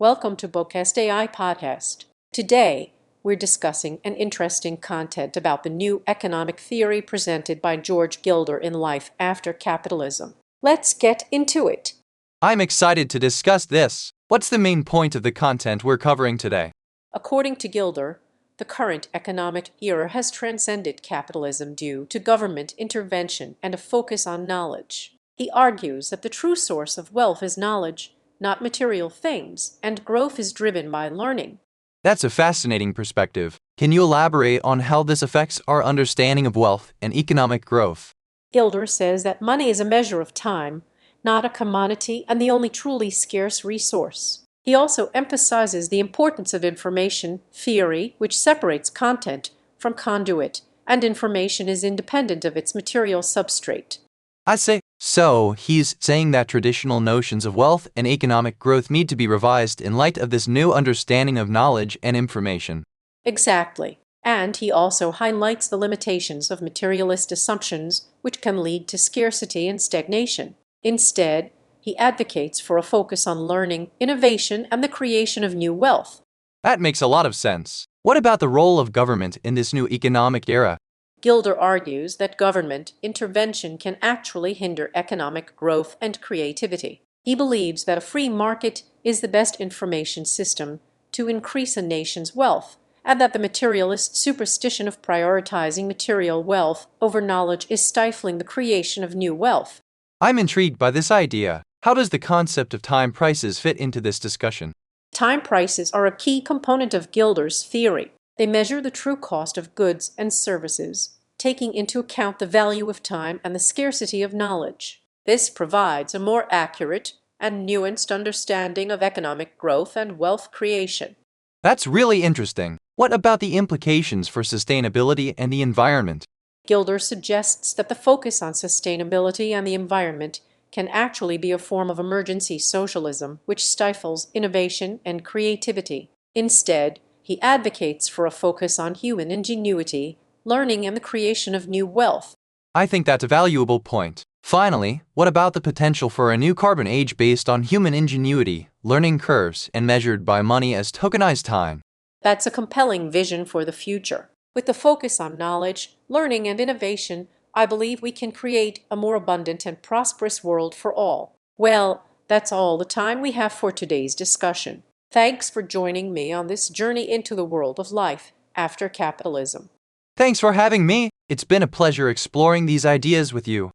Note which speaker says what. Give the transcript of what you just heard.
Speaker 1: Welcome to Podcastfy podcast. Today, we're discussing an interesting content about the new economic theory presented by George Gilder in Life After Capitalism. Let's get into it.
Speaker 2: I'm excited to discuss this. What's the main point of the content we're covering today?
Speaker 1: According to Gilder, the current economic era has transcended capitalism due to government intervention and a focus on knowledge. He argues that the true source of wealth is knowledge, not material things, and growth is driven by learning.
Speaker 2: That's a fascinating perspective. Can you elaborate on how this affects our understanding of wealth and economic growth?
Speaker 1: Gilder says that money is a measure of time, not a commodity and the only truly scarce resource. He also emphasizes the importance of information theory, which separates content from conduit, and information is independent of its material substrate.
Speaker 2: I say, so he's saying that traditional notions of wealth and economic growth need to be revised in light of this new understanding of knowledge and information.
Speaker 1: Exactly. And he also highlights the limitations of materialist assumptions, which can lead to scarcity and stagnation. Instead, he advocates for a focus on learning, innovation, and the creation of new wealth.
Speaker 2: That makes a lot of sense. What about the role of government in this new economic era?
Speaker 1: Gilder argues that government intervention can actually hinder economic growth and creativity. He believes that a free market is the best information system to increase a nation's wealth, and that the materialist superstition of prioritizing material wealth over knowledge is stifling the creation of new wealth.
Speaker 2: I'm intrigued by this idea. How does the concept of time prices fit into this discussion?
Speaker 1: Time prices are a key component of Gilder's theory. They measure the true cost of goods and services, taking into account the value of time and the scarcity of knowledge. This provides a more accurate and nuanced understanding of economic growth and wealth creation.
Speaker 2: That's really interesting. What about the implications for sustainability and the environment?
Speaker 1: Gilder suggests that the focus on sustainability and the environment can actually be a form of emergency socialism which stifles innovation and creativity. Instead, he advocates for a focus on human ingenuity, learning, and the creation of new wealth.
Speaker 2: I think that's a valuable point. Finally, what about the potential for a new carbon age based on human ingenuity, learning curves, and measured by money as tokenized time?
Speaker 1: That's a compelling vision for the future. With the focus on knowledge, learning, and innovation, I believe we can create a more abundant and prosperous world for all. Well, that's all the time we have for today's discussion. Thanks for joining me on this journey into the world of life after capitalism.
Speaker 2: Thanks for having me. It's been a pleasure exploring these ideas with you.